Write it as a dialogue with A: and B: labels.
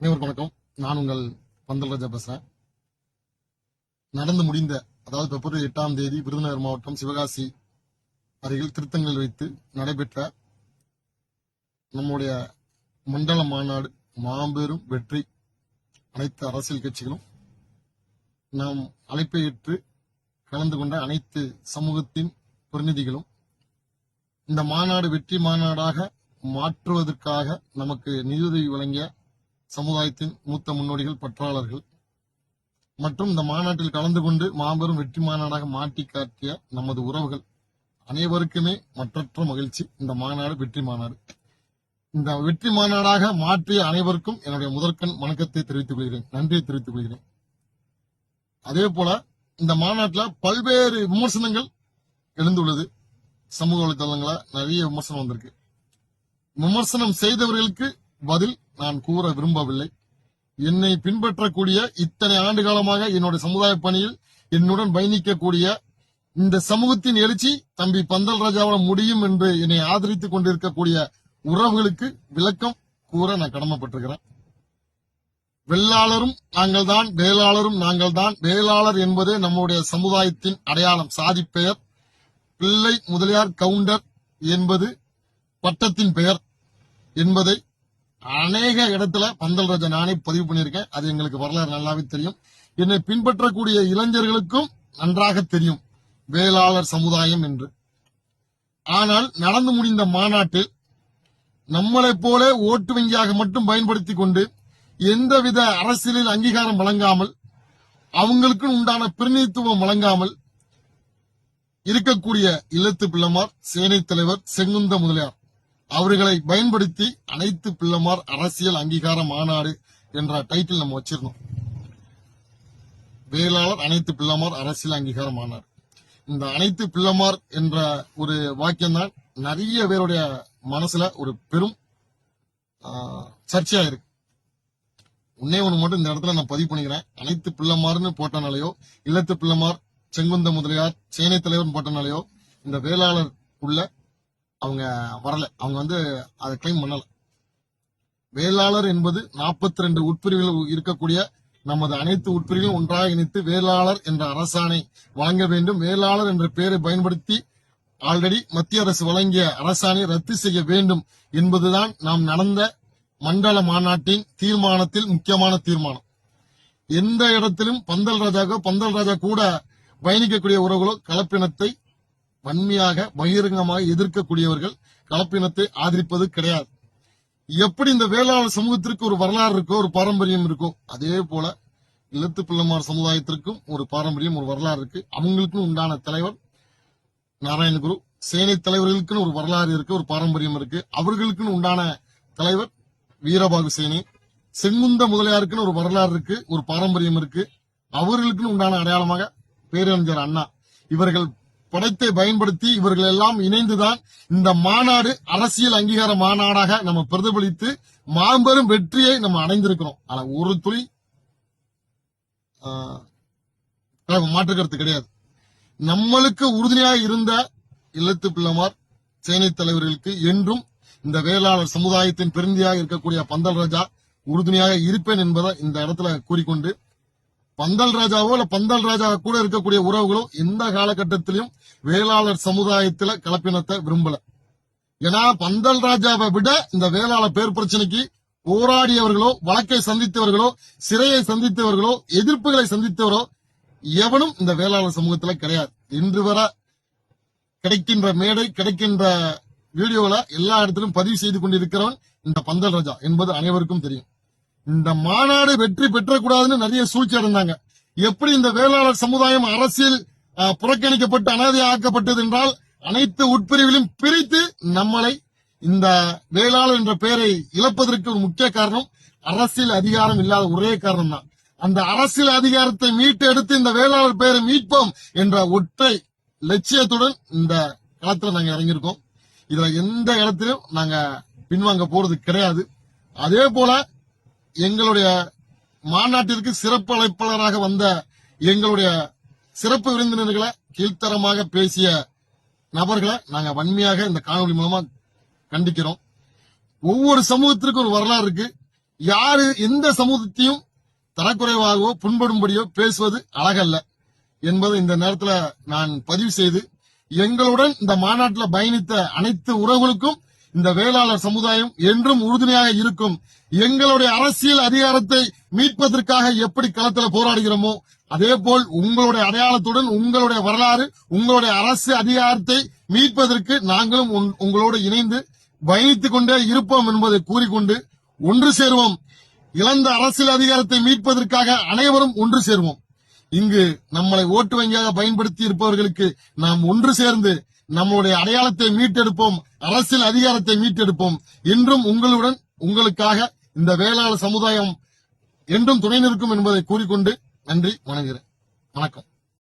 A: அனைவருக்கும் வணக்கம். நான் உங்கள் பந்தல் ராஜா பேசுறேன். நடந்து முடிந்த, அதாவது பிப்ரவரி 8ஆம் தேதி விருதுநகர் மாவட்டம் சிவகாசி அருகில் திருத்தங்களில் வைத்து நடைபெற்ற நம்முடைய மண்டல மாநாடு மாபெரும் வெற்றி. அனைத்து அரசியல் கட்சிகளும் நாம் அழைப்பை ஏற்று கலந்து கொண்ட அனைத்து சமூகத்தின் பிரதிநிதிகளும் இந்த மாநாடு வெற்றி மாநாடாக மாற்றுவதற்காக நமக்கு நிதியுதவி வழங்கிய சமுதாயத்தின் மூத்த முன்னோடிகள், பற்றாளர்கள் மற்றும் இந்த மாநாட்டில் கலந்து கொண்டு மாபெரும் வெற்றி மாநாடாக மாற்றி காட்டிய நமது உறவுகள் அனைவருக்குமே மற்றற்ற மகிழ்ச்சி. இந்த மாநாடு வெற்றி மாநாடு. இந்த வெற்றி மாநாடாக மாற்றிய அனைவருக்கும் என்னுடைய முதற்கண் வணக்கத்தை தெரிவித்துக் கொள்கிறேன், நன்றியை தெரிவித்துக் கொள்கிறேன். அதே போல இந்த மாநாட்டில் பல்வேறு விமர்சனங்கள் எழுந்துள்ளது. சமூக வலைதளங்கள நிறைய விமர்சனம் வந்திருக்கு. விமர்சனம் செய்தவர்களுக்கு பதில் நான் கூற விரும்பவில்லை. என்னை பின்பற்றக்கூடிய இத்தனை ஆண்டு காலமாக என்னுடைய சமுதாய பணியில் என்னுடன் பயணிக்கக்கூடிய இந்த சமூகத்தின் எழுச்சி தம்பி பந்தல் ராஜாவால் முடியும் என்று என்னை ஆதரித்துக் கொண்டிருக்கக்கூடிய உறவுகளுக்கு விளக்கம் கூற நான் கடமைப்பட்டிருக்கிறேன். வெள்ளாளரும் நாங்கள் தான், வேளாளரும் நாங்கள் தான். வேளாளர் என்பது நம்முடைய சமுதாயத்தின் அடையாளம், சாதி பெயர். பிள்ளை முதலியார் கவுண்டர் என்பது பட்டத்தின் பெயர் என்பதை அநேக இடத்துல பந்தல் ராஜா நானே பதிவு பண்ணியிருக்கேன். அது எங்களுக்கு வரலாறு நல்லாவே தெரியும். என்னை பின்பற்றக்கூடிய இளைஞர்களுக்கும் நன்றாக தெரியும் வேளாளர் சமுதாயம் என்று. ஆனால் நடந்து முடிந்த மாநாட்டில் நம்மளைப் போல ஓட்டு வங்கியாக மட்டும் பயன்படுத்திக் கொண்டு எந்தவித அரசியலில் அங்கீகாரம் வழங்காமல், அவங்களுக்கு உண்டான பிரதிநிதித்துவம் வழங்காமல் இருக்கக்கூடிய இல்லத்து பிள்ளைமார், சேனை தலைவர் செங்குந்த முதலியார் அவர்களை பயன்படுத்தி அனைத்து பிள்ளைமார் அரசியல் அங்கீகார மாநாடு என்ற டைட்டில் நம்ம வச்சிருந்தோம். வேளாளர் அனைத்து பிள்ளைமார் அரசியல் அங்கீகார மாநாடு. இந்த அனைத்து பிள்ளைமார் என்ற ஒரு வாக்கியம் தான் நிறைய பேருடைய மனசுல ஒரு பெரும் சர்ச்சையா இருக்கு. ஒன்னே ஒண்ணு மட்டும் இந்த இடத்துல நான் பதிவு பண்ணிக்கிறேன். அனைத்து பிள்ளைமார்னு போட்டனாலேயோ, இல்லத்து பிள்ளைமார், செங்குந்த முதலியார், சேனை தலைவர் போட்டனாலேயோ இந்த வேளாளர் உள்ள அவங்க வரல. அவங்க அதை கிளைம் பண்ணல. வேளாளர் என்பது 42 உட்பிரிவுகள் இருக்கக்கூடிய நமது அனைத்து உட்பிரிவுகளும் ஒன்றாக இணைத்து வேளாளர் என்ற அரசாணை வழங்க வேண்டும். வேளாளர் என்ற பெயரை பயன்படுத்தி ஆல்ரெடி மத்திய அரசு வழங்கிய அரசாணை ரத்து செய்ய வேண்டும் என்பதுதான் நாம் நடந்த மண்டல மாநாட்டின் தீர்மானத்தில் முக்கியமான தீர்மானம். எந்த இடத்திலும் பந்தல் ராஜா கூட பயணிக்கக்கூடிய உறவுகளோ கலப்பினத்தை வன்மையாக பகிரங்கமாக எதிர்க்கக்கூடியவர்கள், கலப்பினத்தை ஆதரிப்பது கிடையாது. எப்படி இந்த வேளாளர் சமூகத்திற்கு ஒரு வரலாறு இருக்கோ, ஒரு பாரம்பரியம் இருக்கோ, அதே போல இல்லத்து பிள்ளைமார் சமுதாயத்திற்கும் ஒரு பாரம்பரியம், ஒரு வரலாறு இருக்கு. அவங்களுக்கும் உண்டான தலைவர் நாராயணகுரு, சேனை தலைவர்களுக்குன்னு ஒரு வரலாறு இருக்கு, ஒரு பாரம்பரியம் இருக்கு. அவர்களுக்குன்னு உண்டான தலைவர் வீரபாகு சேனை, செங்குந்த முதலியாருக்குன்னு ஒரு வரலாறு இருக்கு, ஒரு பாரம்பரியம் இருக்கு. அவர்களுக்குன்னு உண்டான அடையாளமாக பேரறிஞர் அண்ணா. இவர்கள் படத்தை பயன்படுத்தி இவர்கள் எல்லாம் இணைந்துதான் இந்த மாநாடு அரசியல் அங்கீகார மாநாடாக நம்ம பிரதிபலித்து மாபெரும் வெற்றியை நம்ம அடைந்திருக்கிறோம். ஆனா ஒரு துளி மாற்று கருத்து கிடையாது. நம்மளுக்கு உறுதுணையாக இருந்த இல்லத்து பிள்ளைமார், சேனை தலைவர்களுக்கு என்றும் இந்த வேளாளர் சமுதாயத்தின் பெருந்தியாக இருக்கக்கூடிய பந்தல் ராஜா உறுதுணையாக இருப்பேன் என்பதை இந்த இடத்துல கூறிக்கொண்டு, பந்தல் ராஜாவோ இல்ல பந்தல் ராஜா கூட இருக்கக்கூடிய உறவுகளோ எந்த காலகட்டத்திலும் வேளாளர் சமுதாயத்துல கலப்பினத்தை விரும்பல. ஏன்னா பந்தல் ராஜாவை விட இந்த வேளாளர் பேர் பிரச்சனைக்கு போராடியவர்களோ, வழக்கை சந்தித்தவர்களோ, சிறையை சந்தித்தவர்களோ, எதிர்ப்புகளை சந்தித்தவரோ எவனும் இந்த வேளாளர் சமூகத்துல கிடையாது. இன்று வர கிடைக்கின்ற மேடை, கிடைக்கின்ற வீடியோல எல்லா இடத்திலும் பதிவு செய்து கொண்டிருக்கிறவன் இந்த பந்தல் ராஜா என்பது அனைவருக்கும் தெரியும். இந்த மாநாடு வெற்றி பெற்றக்கூடாதுன்னு நிறைய சூழ்ச்சி அடைந்தாங்க. எப்படி இந்த வேளாளர் சமுதாயம் அரசியல் புறக்கணிக்கப்பட்டு அனாதை ஆக்கப்பட்டது என்றால், அனைத்து உட்பிரிவிலும் பிரித்து நம்மளை இந்த வேளாளர் என்ற பெயரை இழப்பதற்கு ஒரு முக்கிய காரணம் அரசியல் அதிகாரம் இல்லாத ஒரே காரணம் தான். அந்த அரசியல் அதிகாரத்தை மீட்டு எடுத்து இந்த வேளாளர் பெயரை மீட்போம் என்ற ஒற்றை லட்சியத்துடன் இந்த களத்துல நாங்க இறங்கியிருக்கோம். இதுல எந்த இடத்திலும் நாங்க பின்வாங்க போறது கிடையாது. அதே போல எங்களுடைய மாநாட்டிற்கு சிறப்பு அழைப்பாளராக வந்த எங்களுடைய சிறப்பு விருந்தினர்களை கீழ்த்தரமாக பேசிய நபர்களை நாங்க வன்மையாக இந்த காணொலி மூலமா கண்டிக்கிறோம். ஒவ்வொரு சமூகத்திற்கும் ஒரு வரலாறு இருக்கு. யாரு எந்த சமூகத்தையும் தரக்குறைவாகவோ புண்படும்படியோ பேசுவது அழகல்ல என்பதை இந்த நேரத்துல நான் பதிவு செய்து, எங்களுடன் இந்த மாநாட்டில் பயணித்த அனைத்து உறவுகளுக்கும் இந்த வேளாளர் சமுதாயம் என்றும் உறுதுணையாக இருக்கும். எங்களுடைய அரசியல் அதிகாரத்தை மீட்பதற்காக எப்படி களத்தில் போராடுகிறோமோ அதே போல் உங்களுடைய அடையாளத்துடன் உங்களுடைய வரலாறு, உங்களுடைய அரசு அதிகாரத்தை மீட்பதற்கு நாங்களும் உங்களோடு இணைந்து பயணித்துக் கொண்டே இருப்போம் என்பதை கூறிக்கொண்டு ஒன்று சேருவோம். இழந்த அரசியல் அதிகாரத்தை மீட்பதற்காக அனைவரும் ஒன்று சேருவோம். இங்கு நம்மளை ஓட்டு வங்கியாக பயன்படுத்தி இருப்பவர்களுக்கு நாம் ஒன்று சேர்ந்து நம்முடைய அடையாளத்தை மீட்டெடுப்போம், அரசியல் அதிகாரத்தை மீட்டெடுப்போம். என்றும் உங்களுடன் உங்களுக்காக இந்த வேளாளர் சமுதாயம் என்றும் துணை நிற்கும் என்பதை கூறிக்கொண்டு நன்றி, வணங்குகிறேன். வணக்கம்.